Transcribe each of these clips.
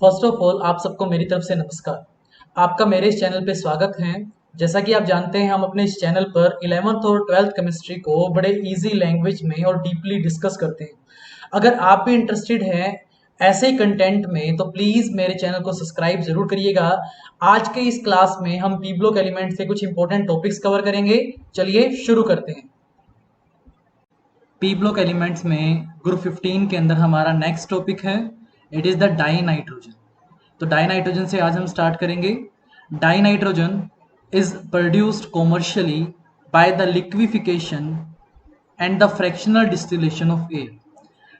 First of all आप सबको मेरी तरफ से नमस्कार। आपका मेरे इस चैनल पे स्वागत है। जैसा कि आप जानते हैं हम अपने इस चैनल पर 11th और 12th केमिस्ट्री को बड़े इजी लैंग्वेज में और डीपली डिस्कस करते हैं। अगर आप भी इंटरेस्टेड हैं ऐसे ही कंटेंट में तो प्लीज़ मेरे चैनल को सब्सक्राइब ज़रूर करिएगा। आज के इस क्लास में हम पी ब्लॉक एलिमेंट से कुछ इंपॉर्टेंट टॉपिक्स कवर करेंगे। चलिए शुरू करते हैं। पी ब्लॉक एलिमेंट्स में ग्रुप 15 के अंदर हमारा नेक्स्ट टॉपिक है, it is the dinitrogen. तो डाई नाइट्रोजन से आज हम स्टार्ट करेंगे। Dinitrogen is produced commercially by the liquefaction and the fractional distillation of air.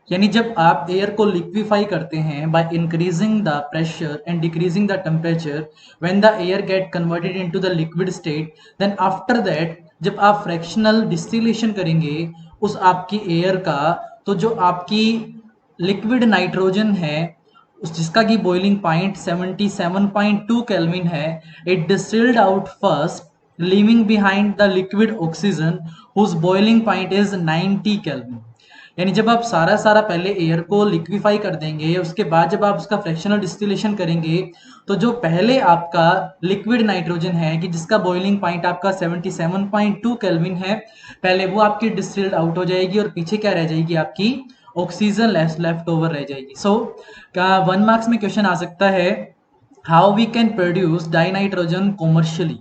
यानी जब आप एयर को लिक्विफाई करते हैं by increasing the pressure and decreasing the temperature, when the air get converted into the liquid state, then after that जब आप fractional distillation करेंगे उस आपकी एयर का, तो जो आपकी लिक्विड नाइट्रोजन है उस जिसका की बॉइलिंग पॉइंट 77.2 केल्विन है, it distilled out first leaving behind the liquid oxygen whose boiling point is 90 kelvin. यानी जब आप सारा पहले एयर को लिक्विफाई कर देंगे, उसके बाद जब आप उसका फ्रैक्शनल डिस्टिलेशन करेंगे तो जो पहले आपका लिक्विड नाइट्रोजन है कि जिसका बॉइलिंग पॉइंट आपका 77.2 केल्विन है, पहले वो आपकी डिस्टिल्ड आउट हो जाएगी और पीछे क्या रह जाएगी, आपकी ऑक्सीजन लेफ्ट ओवर रह जाएगी। सो 1 मार्क्स में क्वेश्चन आ सकता है, how we can produce dinitrogen commercially,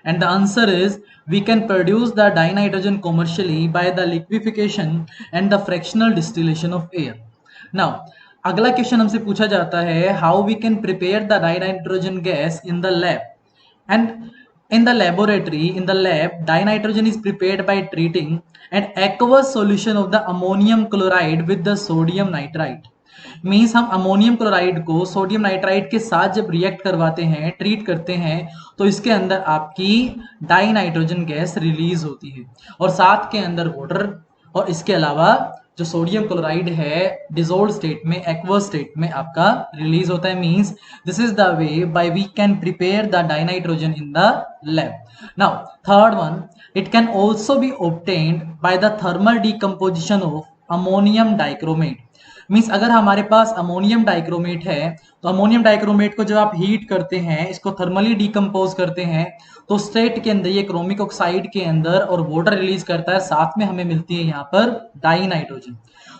and the answer is we can produce the dinitrogen commercially by the liquefaction and the fractional distillation of air. Now अगला question हमसे पूछा जाता है, how we can prepare the dinitrogen gas in the lab, and in the laboratory, in the lab dinitrogen is prepared by treating an aqueous solution of the ammonium chloride with the sodium nitrite. Means हम ammonium chloride को sodium nitride के साथ जब react करवाते हैं, treat करते हैं, तो इसके अंदर आपकी डाई नाइट्रोजन गैस रिलीज होती है और साथ के अंदर वाटर, और इसके अलावा जो सोडियम क्लोराइड है डिसॉल्व्ड स्टेट में, एक्वस स्टेट में आपका रिलीज होता है। Means this is the way by we can prepare the dinitrogen in the lab. Now third one, it can also be obtained by the thermal decomposition of ammonium dichromate. Means अगर हमारे पास ammonium dichromate है तो ammonium dichromate को जब आप heat करते हैं, इसको थर्मली डिकम्पोज करते हैं, तो स्टेट के अंदर ये क्रोमिक ऑक्साइड के अंदर और वाटर रिलीज करता है, साथ में हमें मिलती है यहाँ पर डाई नाइट्रोजन।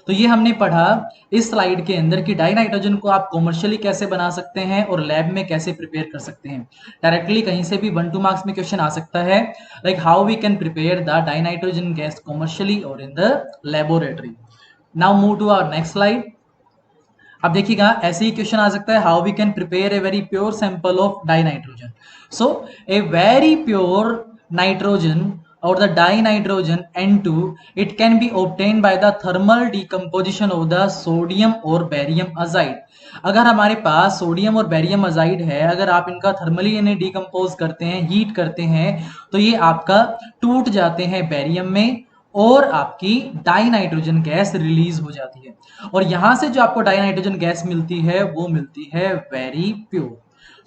तो ये हमने पढ़ा इस स्लाइड के अंदर कि डाई नाइट्रोजन को आप कॉमर्शियली कैसे बना सकते हैं और लैब में कैसे प्रिपेयर कर सकते हैं। डायरेक्टली कहीं से भी 1-2 मार्क्स में क्वेश्चन आ सकता है, like how we can prepare the dinitrogen gas commercially और in the laboratory. Now move to our next slide. अब देखिएगा ऐसे ही क्वेश्चन आ सकता है, how we can prepare a very pure sample of dinitrogen. So a very pure nitrogen और the dinitrogen N2, it can be obtained by the thermal decomposition of the sodium और barium azide. अगर हमारे पास sodium और barium azide है, अगर आप इनका thermally इन्हें डिकम्पोज करते हैं, हीट करते हैं, तो ये आपका टूट जाते हैं बेरियम में और आपकी डाई नाइट्रोजन गैस रिलीज हो जाती है। और यहां से जो आपको डाई नाइट्रोजन गैस मिलती है वो मिलती है वेरी प्योर।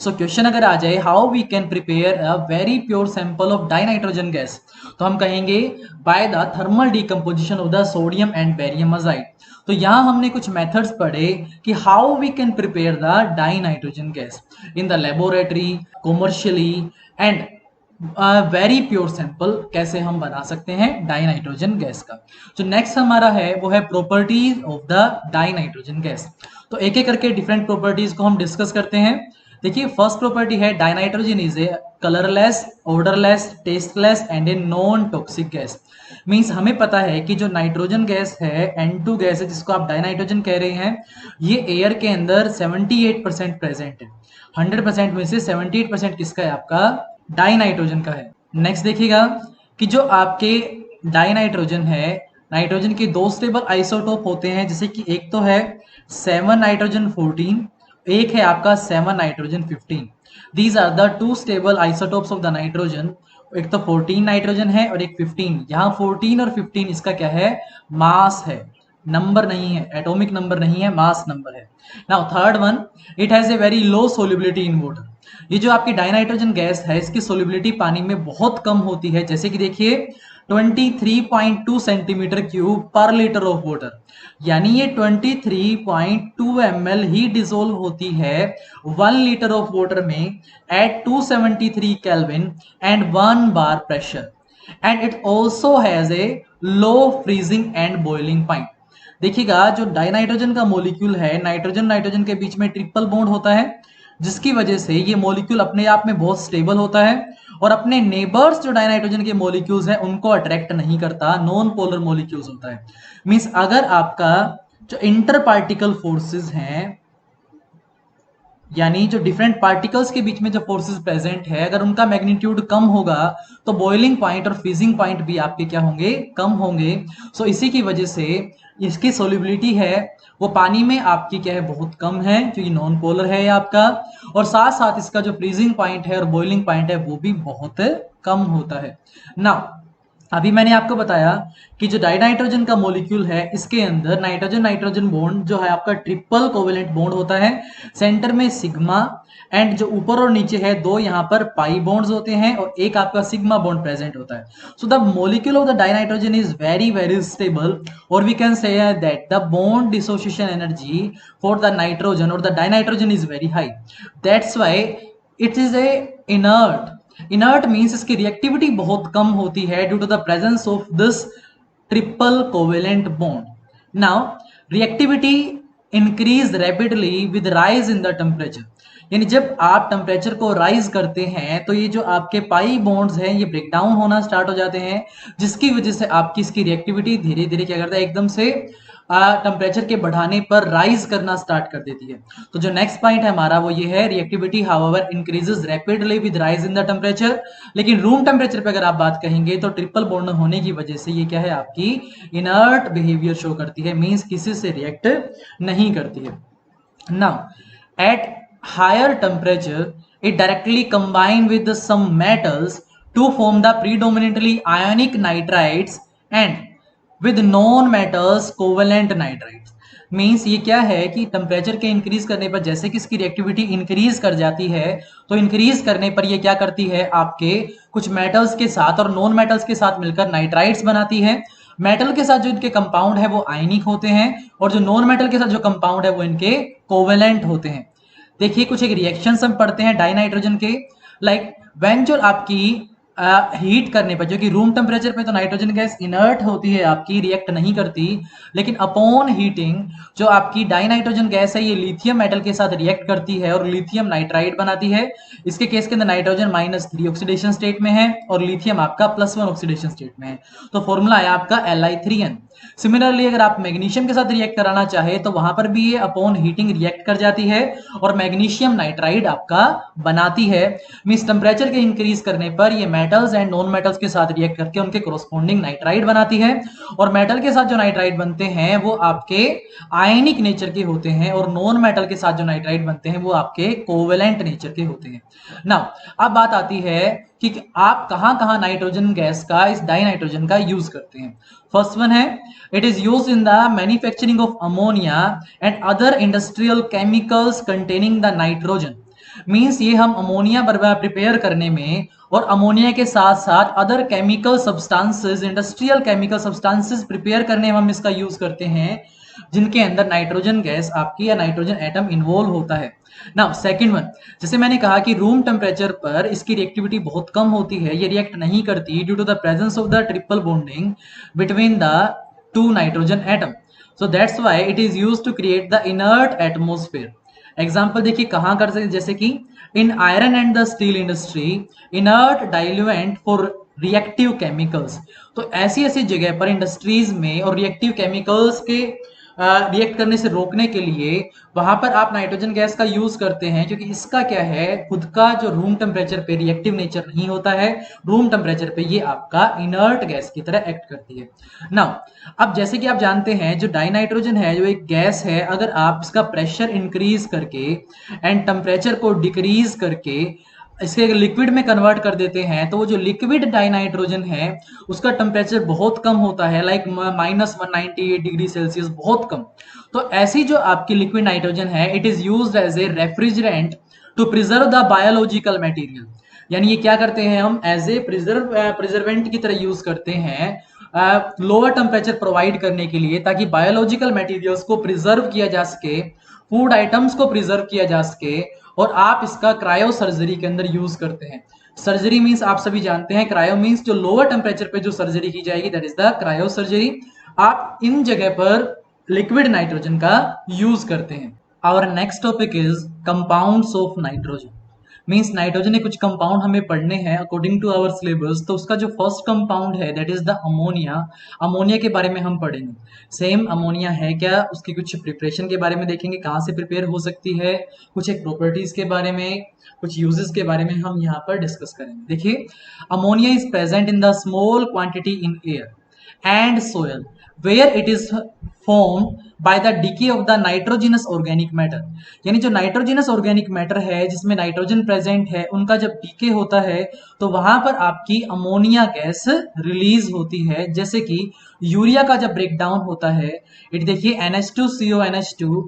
सो क्वेश्चन अगर आ जाए, how we can prepare a very pure sample of dinitrogen gas, तो हम कहेंगे by the thermal decomposition of the sodium and barium azide. तो यहां हमने कुछ मेथड्स पढ़े कि how we can prepare the dinitrogen gas in the laboratory, commercially and very pure sample कैसे हम बना सकते हैं डाई नाइट्रोजन गैस का। जो नेक्स्ट हमारा है वो है properties of the dinitrogen gas. तो एक एक करके डिफरेंट प्रॉपर्टीज को हम डिस्कस करते हैं। देखिए फर्स्ट प्रॉपर्टी है, die nitrogen is a colourless, odourless, tasteless and a non toxic gas. Means हमें पता है कि जो नाइट्रोजन गैस है, N2 गैस है जिसको आप डाई नाइट्रोजन कह रहे हैं, ये एयर के अंदर 78% प्रेजेंट है। 100% में से 78% किसका है, आपका डाई नाइट्रोजन का है। नेक्स्ट देखिएगा कि जो आपके डाई नाइट्रोजन है, नाइट्रोजन के 2 स्टेबल आइसोटोप होते हैं, जैसे कि एक तो है 7 नाइट्रोजन 14, एक है आपका 7 nitrogen 15। These are the 2 stable isotopes of the nitrogen. एक तो 14 नाइट्रोजन है और एक 15। यहाँ 14 और 15 इसका क्या है, मास है, नंबर नहीं है, एटॉमिक नंबर नहीं है, मास नंबर है। Now third one, it has a very low solubility in water. ये जो आपकी डाइनाइट्रोजन गैस है इसकी सोलिबिलिटी पानी में बहुत कम होती है, जैसे कि देखिए 23.2 सेंटीमीटर क्यूब पर लीटर ऑफ वाटर, यानी ये 23.2 ml ही डिसोल्व होती है 1 लीटर ऑफ वाटर में at 273 kelvin and 1 bar pressure, and it also has a low freezing and boiling point. देखिएगा जो डाइनाइट्रोजन का मॉलिक्यूल है, नाइट्रोजन नाइट्रोजन के बीच में ट्रिपल बॉन्ड होता है, जिसकी वजह से ये मॉलिक्यूल अपने आप में बहुत स्टेबल होता है और अपने नेबर्स जो डाइनाइट्रोजन के मॉलिक्यूल्स हैं उनको अट्रैक्ट नहीं करता, नॉन पोलर मॉलिक्यूल्स होता है। मींस अगर आपका जो इंटर पार्टिकल फोर्सेस हैं, यानी जो डिफरेंट पार्टिकल्स के बीच में जो फोर्सेस प्रेजेंट है, अगर उनका मैग्नीट्यूड कम होगा तो बॉइलिंग पॉइंट और फ्रीजिंग पॉइंट भी आपके क्या होंगे, कम होंगे। सो इसी की वजह से इसकी सोलिबिलिटी है वो पानी में आपकी क्या है, बहुत कम है, क्योंकि नॉन पोलर है ये आपका, और साथ साथ इसका जो फ्रीजिंग पॉइंट है और बॉइलिंग पॉइंट है वो भी बहुत कम होता है। नाउ अभी मैंने आपको बताया कि जो डाइनाइट्रोजन का मॉलिक्यूल है इसके अंदर नाइट्रोजन नाइट्रोजन बॉन्ड जो है आपका ट्रिपल कोवेलेंट बॉन्ड होता है, सेंटर में सिग्मा, एंड जो ऊपर और नीचे है दो यहाँ पर पाई बॉन्ड्स होते हैं और एक आपका सिग्मा बॉन्ड प्रेजेंट होता है। So the molecule of the dinitrogen is very very stable, और we can say that the bond dissociation energy for the nitrogen और the dinitrogen is very high, that's why it is a inert. Inert means इसकी reactivity बहुत कम होती है due to the presence of this triple covalent bond. Now reactivity increase rapidly with rise in the temperature, यानी जब आप temperature को rise करते हैं तो ये जो आपके पाई बॉन्ड्स हैं ये ब्रेक डाउन होना स्टार्ट हो जाते हैं, जिसकी वजह से आपकी इसकी रिएक्टिविटी धीरे धीरे क्या करता है, एकदम से टेम्परेचर के बढ़ाने पर राइज करना स्टार्ट कर देती है। तो जो नेक्स्ट पॉइंट है हमारा वो ये है, reactivity however increases rapidly with rise in the temperature. लेकिन रूम टेम्परेचर पे अगर आप बात कहेंगे तो ट्रिपल बॉन्ड होने की वजह से ये क्या है, आपकी इनर्ट बिहेवियर शो करती है, मींस किसी से रिएक्ट नहीं करती है। Now at higher temperature it directly combine with some metals to form the predominantly ionic nitrides and with non metals covalent nitrides। Means ये क्या है कि टेम्परेचर के इंक्रीज करने पर जैसे कि इसकी रिएक्टिविटी इंक्रीज कर जाती है, तो इंक्रीज करने पर ये क्या करती है, आपके कुछ मेटल्स के साथ और नॉन मेटल्स के साथ मिलकर नाइट्राइड्स बनाती है। मेटल के साथ जो इनके कंपाउंड है वो आयनिक होते हैं और जो नॉन मेटल के साथ जो कंपाउंड है वो इनके कोवेलेंट होते हैं। देखिए कुछ एक रिएक्शंस हम पढ़ते हैं डाइनाइट्रोजन के, लाइक व्हेन जो आपकी हीट करने पर, जो कि रूम टेम्परेचर पे तो नाइट्रोजन गैस इनर्ट होती है, आपकी रिएक्ट नहीं करती, लेकिन अपॉन हीटिंग जो आपकी डाइनाइट्रोजन गैस है ये लिथियम मेटल के साथ रिएक्ट करती है और लिथियम नाइट्राइड बनाती है। इसके केस के अंदर नाइट्रोजन -3 ऑक्सीडेशन स्टेट में है और लिथियम आपका +1 ऑक्सीडेशन स्टेट में है, तो फॉर्मूला है आपका Li3n। सिमिलरली अगर आप मैग्नीशियम के साथ रिएक्ट कराना चाहे तो वहां पर भी ये अपॉन हीटिंग रिएक्ट कर जाती है और मैग्नीशियम नाइट्राइड आपका बनाती है। मींस टेम्परेचर के इंक्रीज करने पर ये मेटल्स एंड नॉन मेटल्स के साथ रिएक्ट करके उनके कोरोस्पोंडिंग नाइट्राइड बनाती है, और मेटल के साथ जो नाइट्राइड बनते हैं वो आपके आयनिक नेचर के होते हैं और नॉन मेटल के साथ जो नाइट्राइड बनते हैं वो आपके कोवेलेंट नेचर के होते हैं। नाउ अब बात आती है कि आप कहां कहां नाइट्रोजन गैस का, इस डाइनाइट्रोजन का यूज करते हैं। फर्स्ट वन है, it is used in the manufacturing of ammonia and other industrial chemicals containing the nitrogen. Means ये हम अमोनिया प्रिपेयर करने में और अमोनिया के साथ साथ other chemical substances, industrial chemical substances prepare करने में हम इसका यूज करते हैं जिनके अंदर नाइट्रोजन गैस आपकी या नाइट्रोजन एटम इन्वॉल्व होता है। नाउ सेकंड वन, जैसे मैंने कहा कि रूम टेम्परेचर पर इसकी रिएक्टिविटी बहुत कम होती है, ये रिएक्ट नहीं करती due to the presence of the triple bonding between the two nitrogen atom, so that's why it is used to create the inert atmosphere. Example देखिए कहां कर सकते, जैसे कि in iron and the steel industry inert diluent for reactive chemicals. तो ऐसी ऐसी जगह पर इंडस्ट्रीज में और रिएक्टिव केमिकल्स के रिएक्ट करने से रोकने के लिए वहां पर आप नाइट्रोजन गैस का यूज करते हैं, क्योंकि इसका क्या है, खुद का जो रूम टेम्परेचर पे रिएक्टिव नेचर नहीं होता है, रूम टेम्परेचर पे ये आपका इनर्ट गैस की तरह एक्ट करती है। नाउ अब जैसे कि आप जानते हैं जो डाइनाइट्रोजन है जो एक गैस है, अगर आप इसका प्रेशर इंक्रीज करके एंड टेम्परेचर को डिक्रीज करके इसके लिक्विड में कन्वर्ट कर देते हैं, तो वो जो लिक्विड डाइनाइट्रोजन है उसका टेम्परेचर बहुत कम होता है, लाइक -198 डिग्री सेल्सियस, बहुत कम। तो ऐसी जो आपकी लिक्विड नाइट्रोजन है, it is used as a refrigerant to preserve the biological material. यानी ये क्या करते हैं, हम एज ए प्रिजर्वेंट की तरह यूज करते हैं लोअर टेम्परेचर प्रोवाइड करने के लिए, ताकि बायोलॉजिकल मटेरियल्स को प्रिजर्व किया जा सके, फूड आइटम्स को प्रिजर्व किया जा सके। और आप इसका क्रायो सर्जरी के अंदर यूज करते हैं। सर्जरी मींस आप सभी जानते हैं, क्रायो मींस जो लोअर टेम्परेचर पे जो सर्जरी की जाएगी, that is the cryo surgery. आप इन जगह पर लिक्विड नाइट्रोजन का यूज करते हैं। Our next topic is compounds of nitrogen. Means nitrogen के कुछ कंपाउंड हमें पढ़ने हैं अकॉर्डिंग टू आवर सिलेबस। तो उसका जो फर्स्ट कंपाउंड है that is the ammonia. Ammonia के बारे में हम पढ़ेंगे। सेम अमोनिया है क्या, उसकी कुछ प्रिपरेशन के बारे में देखेंगे, कहाँ से प्रिपेयर हो सकती है, कुछ एक प्रॉपर्टीज के बारे में, कुछ यूजेस के बारे में हम यहाँ पर डिस्कस करेंगे। देखिए, ammonia is present in the small quantity in air and soil where it is formed by the decay of the nitrogenous organic matter। यानी जो नाइट्रोजिनस ऑर्गेनिक मैटर है जिसमें नाइट्रोजन प्रेजेंट है, उनका जब डीके होता है तो वहां पर आपकी अमोनिया गैस रिलीज होती है। जैसे कि यूरिया का जब ब्रेकडाउन होता है, इट देखिए NH2CONH2,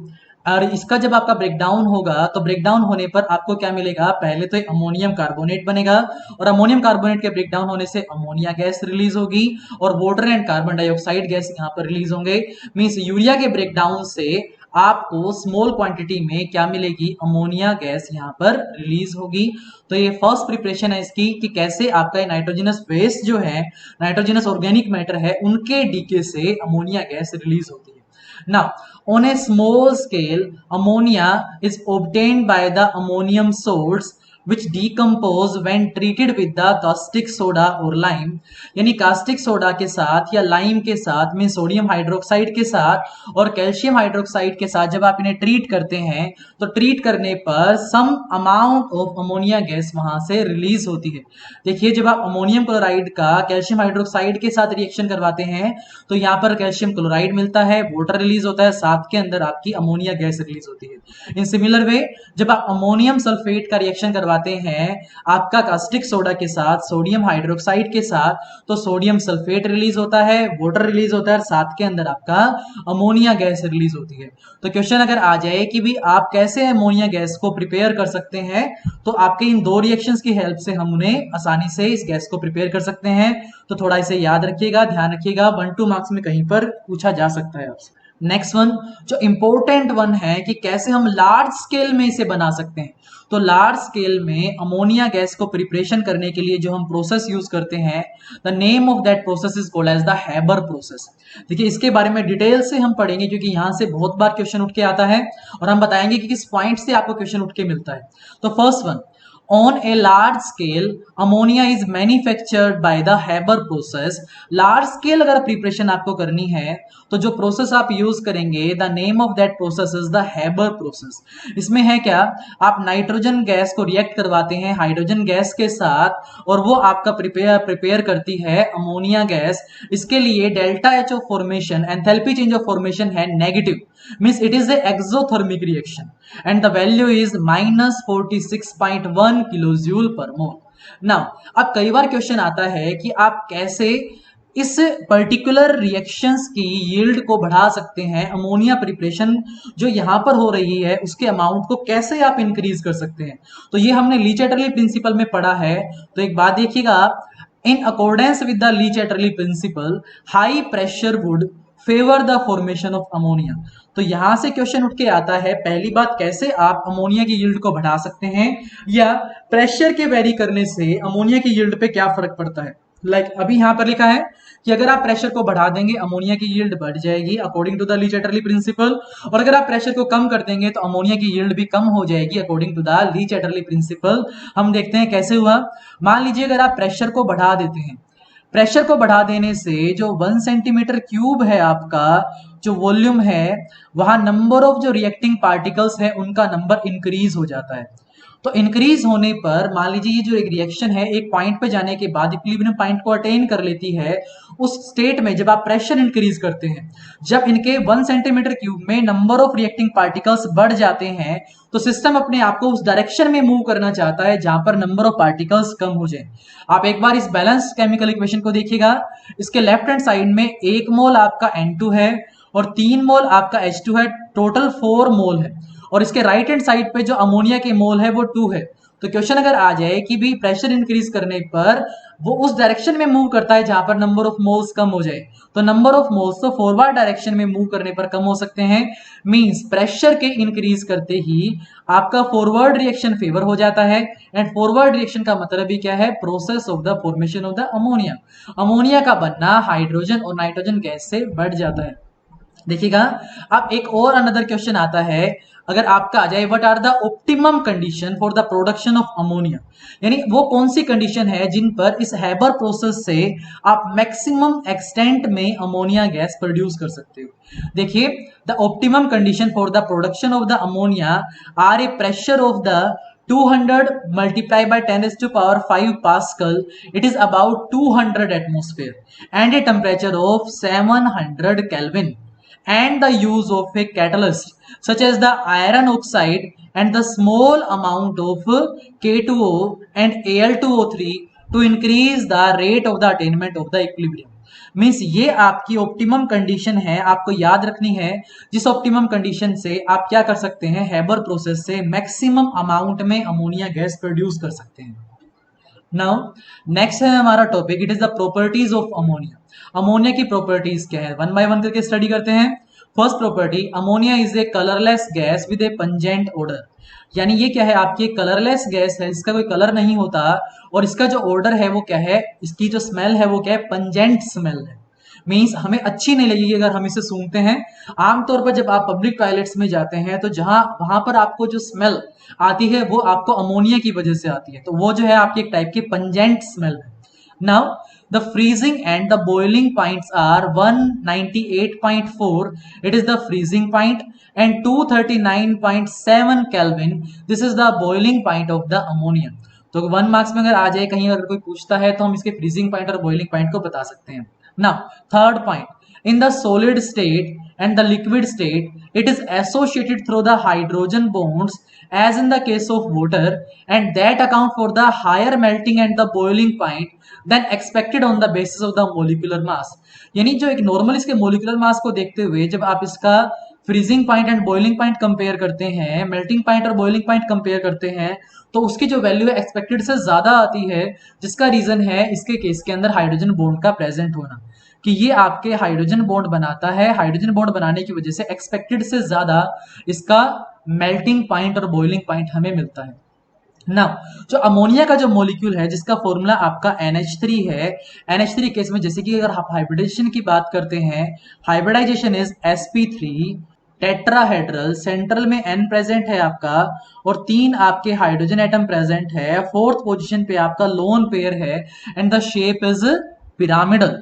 और इसका जब आपका ब्रेकडाउन होगा तो ब्रेकडाउन होने पर आपको क्या मिलेगा, पहले तो अमोनियम कार्बोनेट बनेगा, और अमोनियम कार्बोनेट के ब्रेकडाउन होने से अमोनिया गैस रिलीज होगी, और water and carbon dioxide gas यहाँ पर रिलीज होंगे। मींस यूरिया के ब्रेकडाउन से आपको स्मॉल क्वांटिटी में क्या मिलेगी, अमोनिया गैस यहाँ पर रिलीज होगी। तो ये फर्स्ट प्रिपरेशन है इसकी कि कैसे आपका नाइट्रोजनस वेस्ट जो है, नाइट्रोजनस ऑर्गेनिक मैटर है, उनके डीके से अमोनिया गैस रिलीज होती है। Now, on a small scale, ammonia is obtained by the ammonium salts which decompose when treated with the caustic soda or lime। यानी caustic soda के साथ या lime के साथ में, सोडियम हाइड्रोक्साइड के साथ और कैल्शियम हाइड्रोक्साइड के साथ जब आप इन्हें ट्रीट करते हैं, तो ट्रीट करने पर some amount of ammonia gas वहां से रिलीज होती है। देखिए, जब आप अमोनियम क्लोराइड का कैल्शियम हाइड्रोक्साइड के साथ रिएक्शन करवाते हैं तो यहाँ पर कैल्शियम क्लोराइड मिलता है, वाटर रिलीज होता है, साथ के अंदर आपकी अमोनिया गैस रिलीज होती है। इन सिमिलर वे, जब आप अमोनियम सल्फेट का रिएक्शन करवाते हैं आपका कास्टिक सोडा के साथ, सोडियम हाइड्रोक्साइड के साथ, तो सोडियम सल्फेट रिलीज होता है, वाटर रिलीज होता है, और साथ के अंदर आपका अमोनिया गैस रिलीज होती है। तो क्वेश्चन अगर आ जाए कि भी आप कैसे अमोनिया गैस को प्रिपेयर कर सकते हैं, तो आपके इन दो रिएक्शंस की हेल्प से हम उन्हें आसानी से इस गैस को प्रिपेयर कर सकते हैं। तो थोड़ा इसे याद रखिएगा, ध्यान रखिएगा, 1-2 मार्क्स में कहीं पर पूछा जा सकता है आपसे। नेक्स्ट वन जो इंपॉर्टेंट वन है कि कैसे हम लार्ज स्केल में इसे बना सकते हैं। तो लार्ज स्केल में अमोनिया गैस को प्रिपरेशन करने के लिए जो हम प्रोसेस यूज करते हैं, the name of that process is called as the Haber process. देखिए, इसके बारे में डिटेल से हम पढ़ेंगे क्योंकि यहां से बहुत बार क्वेश्चन उठ के आता है, और हम बताएंगे कि किस पॉइंट से आपको क्वेश्चन उठ के मिलता है। तो first one, on a large scale ammonia is manufactured by the Haber process। large scale अगर प्रिपरेशन आपको करनी है तो जो प्रोसेस आप यूज करेंगे, the name of that process is the Haber process. इसमें है क्या, आप नाइट्रोजन गैस को रिएक्ट करवाते हैं हाइड्रोजन गैस के साथ, और वो आपका प्रिपेयर करती है अमोनिया गैस। इसके लिए delta H of formation, enthalpy change of formation है negative, means it is a exothermic reaction, and the value is -46.1 kilojoule per mole. Now, अब कई बार क्वेश्चन आता है कि आप कैसे इस पर्टिकुलर रिएक्शंस की यील्ड को बढ़ा सकते हैं, अमोनिया प्रिपरेशन जो यहां पर हो रही है उसके अमाउंट को कैसे आप इंक्रीज कर सकते हैं। तो ये हमने ली चैटरली प्रिंसिपल में पढ़ा है। तो एक बात देखिएगा, in accordance with the Le Chatelier principle, high pressure would favour the formation of ammonia. तो यहां से क्वेश्चन उठ के आता है, पहली बात, कैसे आप अमोनिया की यील्ड को बढ़ा सकते हैं, या प्रेशर के वेरी करने से अमोनिया की यील्ड पे क्या फर्क पड़ता है। अभी यहां पर लिखा है कि अगर आप प्रेशर को बढ़ा देंगे अमोनिया की यील्ड बढ़ जाएगी according to the Le Chatelier principle, और अगर आप प्रेशर को कम कर देंगे तो अमोनिया की यील्ड भी कम हो जाएगी according to the Le Chatelier principle. हम देखते हैं कैसे हुआ। मान लीजिए अगर आप प्रेशर को बढ़ा देते हैं, प्रेशर को बढ़ा देने से जो 1 सेंटीमीटर क्यूब है आपका जो वॉल्यूम है, वहां नंबर ऑफ जो रिएक्टिंग पार्टिकल्स है उनका नंबर इंक्रीज हो जाता है। तो इंक्रीज होने पर मान लीजिए ये जो एक रिएक्शन है एक पॉइंट पे जाने के बाद इक्विलिब्रियम पॉइंट को अटेन कर लेती है, उस स्टेट में जब आप प्रेशर इंक्रीज करते हैं, जब इनके 1 सेंटीमीटर क्यूब में नंबर ऑफ रिएक्टिंग पार्टिकल्स बढ़ जाते हैं, तो सिस्टम अपने आप को उस डायरेक्शन में मूव करना चाहता है जहां पर नंबर ऑफ पार्टिकल्स कम हो जाए। आप एक बार इस बैलेंस केमिकल इक्वेशन को देखिएगा, इसके लेफ्ट हैंड साइड में 1 मोल आपका N2 है और 3 मोल आपका H2 है, टोटल 4 मोल है। और इसके राइट हैंड साइड पे जो अमोनिया के मोल है वो 2 है। तो क्वेश्चन अगर आ जाए कि भी प्रेशर इंक्रीज करने पर वो उस डायरेक्शन में मूव करता है जहां पर नंबर ऑफ मोल्स कम हो जाए, तो नंबर ऑफ मोल्स तो फॉरवर्ड डायरेक्शन में मूव करने पर कम हो सकते हैं। मींस प्रेशर के इंक्रीज करते ही आपका फॉरवर्ड रिएक्शन फेवर हो जाता है। एंड फॉरवर्ड रिएक्शन का मतलब भी क्या है? Process of the formation of the ammonia. Ammonia का बनना हाइड्रोजन और नाइट्रोजन गैस से बढ़ जाता है। देखिएगा, अब एक और अनदर क्वेश्चन आता है, अगर आपका आ जाए what are the optimum condition for the production of ammonia, यानी वो कौन सी कंडीशन है जिन पर इस हैबर प्रोसेस से आप मैक्सिमम एक्सटेंट में अमोनिया गैस प्रोड्यूस कर सकते हो। देखिए, the optimum condition for the production of the ammonia are a pressure of the 200 multiplied by 10 raised to power 5 Pascal, it is about 200 atmosphere, and a temperature of 700 Kelvin, and the use of a catalyst such as the iron oxide and the small amount of K2O and Al2O3 to increase the rate of the attainment of the equilibrium। Means ये आपकी optimum condition है, आपको याद रखनी है, जिस optimum condition से आप क्या कर सकते हैं, हैबर प्रोसेस से मैक्सिमम अमाउंट में अमोनिया गैस प्रोड्यूस कर सकते हैं। नाउ नेक्स्ट है हमारा topic, it is the properties of ammonia. Ammonia की प्रॉपर्टीज क्या है, वन बाय वन करके स्टडी करते हैं। First property, ammonia is a colourless gas with A pungent order. यानी ये क्या है, आपकी कलरलेस गैस है, इसका कोई कलर नहीं होता, और इसका जो ऑर्डर है वो क्या है, इसकी जो स्मेल है वो क्या है, पंजेंट स्मेल है। मीन्स हमें अच्छी नहीं लगेगी अगर हम इसे सूंघते हैं। आमतौर पर जब आप पब्लिक टॉयलेट्स में जाते हैं तो जहां वहां पर आपको जो स्मेल आती है वो आपको अमोनिया की वजह से आती है, तो वो जो है आपकी एक टाइप की पंजेंट स्मेल है। Now the freezing and the boiling points are 198.4, it is the freezing point, and 239.7 Kelvin, this is the boiling point of the ammonia। तो 1 मार्क्स में अगर आ जाए कहीं, अगर कोई पूछता है तो हम इसके फ्रीजिंग पॉइंट और बॉइलिंग पॉइंट को बता सकते हैं। Now third point, in the solid state and the liquid state it is associated through the hydrogen bonds as in the case of water, and that account for the higher melting and the boiling point than expected on the basis of the molecular mass। यानी जो एक normal इसके molecular mass को देखते हुए जब आप इसका freezing point and boiling point compare करते हैं, मेल्टिंग पॉइंट और बॉइलिंग पॉइंट कंपेयर करते हैं, तो उसकी जो वैल्यू है एक्सपेक्टेड से ज्यादा आती है, जिसका रीजन है इसके केस के अंदर हाइड्रोजन बॉन्ड का प्रेजेंट होना, कि ये आपके हाइड्रोजन बॉन्ड बनाता है। हाइड्रोजन बॉन्ड बनाने की वजह से एक्सपेक्टेड से ज्यादा इसका मेल्टिंग पॉइंट और बॉइलिंग पॉइंट हमें मिलता है। ना जो अमोनिया का जो मॉलिक्यूल है जिसका फॉर्मूला आपका NH3 है, NH3 केस में जैसे कि अगर आप हाइब्रिडाइजेशन की बात करते हैं, hybridisation is sp3 tetrahedral, central में N प्रेजेंट है आपका और 3 आपके हाइड्रोजन एटम प्रेजेंट है, फोर्थ पोजीशन पे आपका लोन पेयर है, and the shape is pyramidal.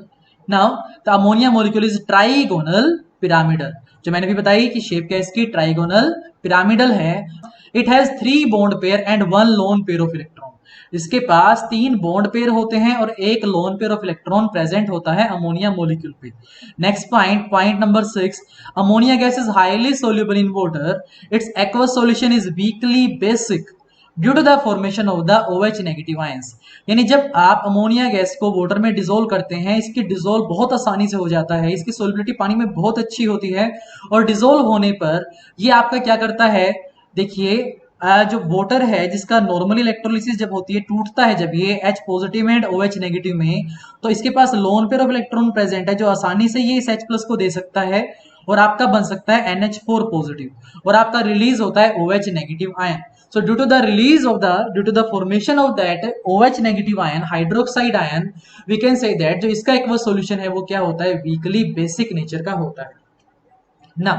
Now the ammonia molecule is trigonal pyramidal, जो मैंने भी बताई कि शेप क्या है इसकी, ट्राइगोनल पिरामिडल है। It has 3 bond pair and 1 lone pair of electron. इसके पास 3 बॉन्ड पेयर होते हैं और 1 lone pair of electron present होता है अमोनिया मॉलिक्यूल पे। Next point, point number 6, ammonia gas is highly soluble in water, its aqueous solution is weakly basic due to the formation of the OH negative ions. यानी जब आप ammonia gas को water में dissolve करते हैं, इसकी dissolve बहुत आसानी से हो जाता है, इसकी सोल्युबिलिटी पानी में बहुत अच्छी होती है, और डिसोल्व होने पर ये आपका क्या करता है, देखिए जो वाटर है जिसका नॉर्मली इलेक्ट्रोलिसिस जब होती है, टूटता है जब ये H positive and OH negative में, तो इसके पास lone pair of electron present है जो आसानी से ये इस H प्लस को दे सकता है और आपका बन सकता है NH4 पॉजिटिव, और आपका रिलीज होता है OH negative ion. So due to the formation of that OH negative ion, hydroxide ion, we can say that जो इसका एक्वस सॉल्यूशन है वो क्या होता है, वीकली बेसिक नेचर का होता है ना।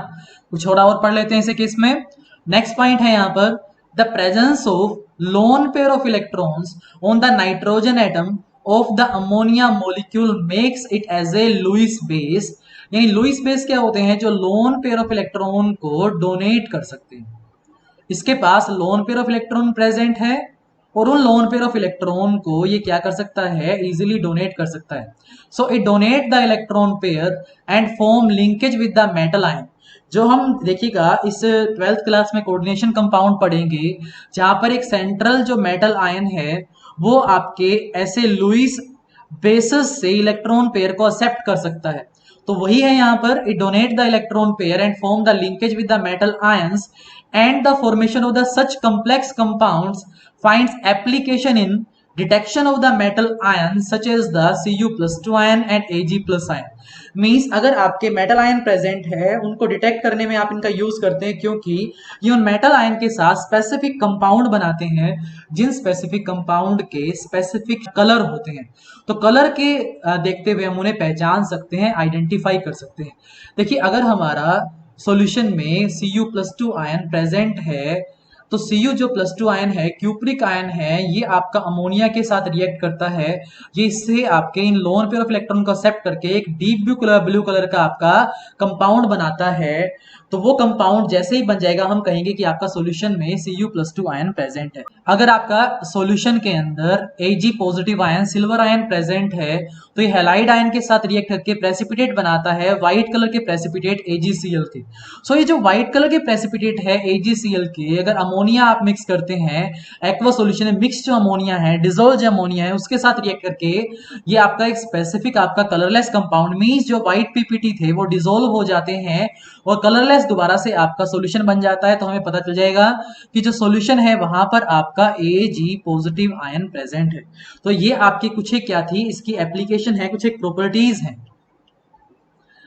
कुछ थोड़ा और पढ़ लेते हैं इसे केस में। नेक्स्ट पॉइंट है यहाँ पर, the presence of lone pair of electrons on the nitrogen atom of the ammonia molecule makes it as a Lewis base. यानी लुईस बेस क्या होते हैं, जो लोन पेयर ऑफ इलेक्ट्रॉन को डोनेट कर सकते हैं। इसके पास lone pair of electron present है और उन लोन पेयर ऑफ इलेक्ट्रॉन को ये क्या कर सकता है, इजीली डोनेट कर सकता है। So it donate the electron pair and form linkage with the metal ion. जो हम देखिएगा इस 12th क्लास में कोऑर्डिनेशन कंपाउंड पढ़ेंगे, जहां पर एक सेंट्रल जो मेटल आयन है वो आपके ऐसे लुईस बेसिस से इलेक्ट्रॉन पेयर को एक्सेप्ट कर सकता है। तो वही है यहाँ पर, it donate the electron pair and form the linkage with the metal ions and the formation of the such complex compounds finds application in detection of the metal ions such as the Cu+2 ion and Ag+ ion। Means अगर आपके metal ion present है उनको detect करने में आप इनका use करते हैं, क्योंकि ये उन मेटल आयन के साथ स्पेसिफिक कंपाउंड बनाते हैं जिन स्पेसिफिक कंपाउंड के स्पेसिफिक कलर होते हैं। तो कलर के देखते हुए हम उन्हें पहचान सकते हैं, आइडेंटिफाई कर सकते हैं। देखिए अगर हमारा सॉल्यूशन में Cu+2 आयन प्रेजेंट है तो Cu जो +2 आयन है, क्यूप्रिक आयन है, ये आपका अमोनिया के साथ रिएक्ट करता है। ये इससे आपके इन लोन पेयर ऑफ इलेक्ट्रॉन को एक्सेप्ट करके एक डीप ब्लू कलर का आपका कंपाउंड बनाता है। तो वो कंपाउंड जैसे ही बन जाएगा हम कहेंगे कि आपका सॉल्यूशन में Cu+2 आयन प्रेजेंट है। अगर आपका सॉल्यूशन के अंदर Ag+ ion silver ion present है तो ये हैलाइड आयन के साथ रिएक्ट करके प्रेसिपिटेट बनाता है व्हाइट कलर के प्रेसिपिटेट AgCl के। सो ये जो व्हाइट कलर के प्रेसिपिटेट है AgCl के, अगर अमोनिया आप मिक्स करते हैं एक्वा सॉल्यूशन में, मिक्स जो अमोनिया है, डिसॉल्व जो अमोनिया है, उसके साथ रिएक्ट करके ये आपका एक स्पेसिफिक आपका कलरलेस कंपाउंड, मींस जो व्हाइट पीपीटी थे वो डिसॉल्व हो जाते हैं और कलरलेस दोबारा से आपका सॉल्यूशन बन जाता है। तो हमें पता चल जाएगा कि जो सॉल्यूशन है वहां पर आपका Ag+ आयन प्रेजेंट है। तो ये आपकी कुछ एक क्या थी, इसकी एप्लीकेशन है, कुछ एक प्रॉपर्टीज है।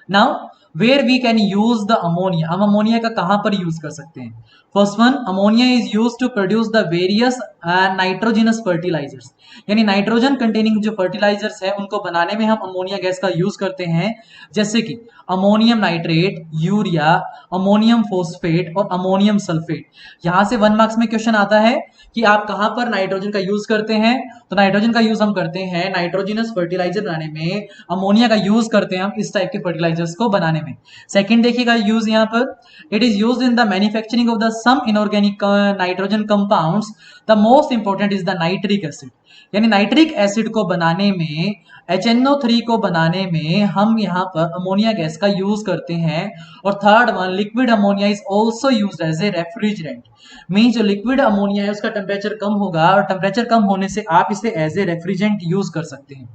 Now where we can use the ammonia, हम अमोनिया का कहां पर यूज कर सकते हैं? First one, ammonia is use to produce the various nitrogenous fertilisers, यानी नाइट्रोजन कंटेनिंग जो फर्टिलाइजर्स है उनको बनाने में हम अमोनिया गैस का यूज करते हैं, जैसे कि ammonium nitrate, urea, ammonium phosphate और अमोनियम सल्फेट। यहां से 1 मार्क्स में क्वेश्चन आता है कि आप कहां पर नाइट्रोजन का यूज करते हैं, तो नाइट्रोजन का यूज हम करते हैं नाइट्रोजिनस फर्टिलाइजर बनाने में, अमोनिया का यूज करते हैं हम इस टाइप के फर्टिलाइजर्स को बनाने में। सेकंड देखिएगा यूज यहां पर, it is used in the manufacturing of the some inorganic nitrogen compounds, the most important is the nitric acid, यानी नाइट्रिक एसिड को बनाने में, HNO3 को बनाने में हम यहाँ पर अमोनिया गैस का यूज करते हैं। और third one, liquid ammonia is also used as a refrigerant, means जो लिक्विड अमोनिया है उसका टेम्परेचर कम होगा और टेम्परेचर कम होने से आप इसे एज ए रेफ्रिजरेंट यूज कर सकते हैं।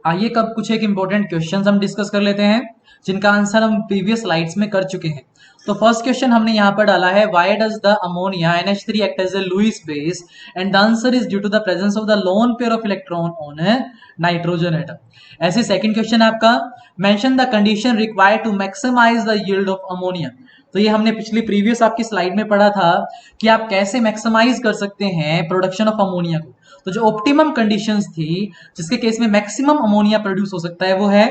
आइए कब कुछ एक इंपॉर्टेंट क्वेश्चंस हम डिस्कस कर लेते हैं जिनका आंसर हम प्रीवियस स्लाइड्स में कर चुके हैं। तो फर्स्ट क्वेश्चन हमने यहाँ पर डाला है, why does the ammonia NH3 act as a Lewis base, and the answer is due to the presence of the lone pair of electron on a nitrogen atom. ऐसे सेकंड क्वेश्चन है आपका, mention the condition required to maximise the yield of ammonia. तो ये हमने पिछली previous आपकी slide में पढ़ा था कि आप कैसे मैक्सिमाइज कर सकते हैं प्रोडक्शन ऑफ अमोनिया को। तो जो ऑप्टिमम कंडीशंस थी जिसके केस में मैक्सिमम अमोनिया प्रोड्यूस हो सकता है वो है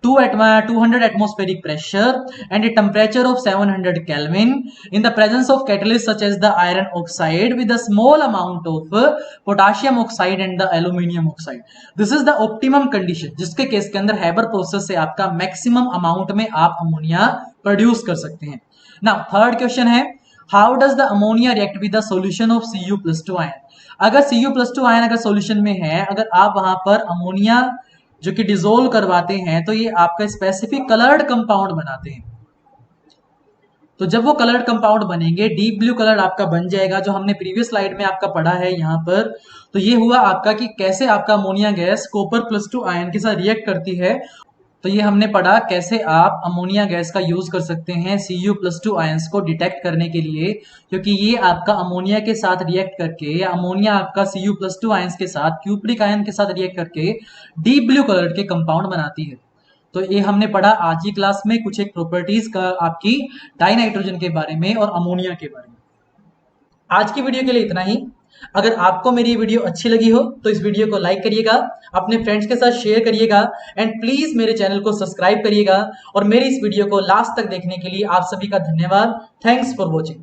200 atmospheric pressure and a temperature of 700 kelvin in the presence of catalyst such as the iron oxide with a small amount of potassium oxide and the aluminium oxide. This is the optimum condition जिसके case के अंदर Haber process से आपका maximum amount में आप ammonia produce कर सकते हैं। नाउ थर्ड क्वेश्चन है, how does the ammonia react with the solution of Cu+2 ion. अगर Cu+2 आयन अगर सॉल्यूशन में है, अगर आप वहां पर अमोनिया जो कि डिसोल्व करवाते हैं तो ये आपका स्पेसिफिक कलर्ड कंपाउंड बनाते हैं। तो जब वो कलर्ड कंपाउंड बनेंगे डीप ब्लू कलर आपका बन जाएगा, जो हमने प्रीवियस स्लाइड में आपका पढ़ा है यहाँ पर। तो ये हुआ आपका कि कैसे आपका अमोनिया गैस कॉपर+2 आयन के साथ रिएक्ट करती है। तो ये हमने पढ़ा कैसे आप अमोनिया गैस का यूज कर सकते हैं Cu+2 आयंस को डिटेक्ट करने के लिए, क्योंकि ये आपका अमोनिया के साथ रिएक्ट करके, या अमोनिया आपका Cu+2 आयंस के साथ क्यूप्रिक आयन के साथ रिएक्ट करके डीप ब्लू कलर के कंपाउंड बनाती है। तो ये हमने पढ़ा आज की क्लास में कुछ एक प्रॉपर्टीज का आपकी डाइनाइट्रोजन के बारे में और अमोनिया के बारे में। आज की वीडियो के लिए इतना ही। अगर आपको मेरी वीडियो अच्छी लगी हो तो इस वीडियो को लाइक करिएगा, अपने फ्रेंड्स के साथ शेयर करिएगा एंड प्लीज मेरे चैनल को सब्सक्राइब करिएगा। और मेरी इस वीडियो को लास्ट तक देखने के लिए आप सभी का धन्यवाद। Thanks for watching.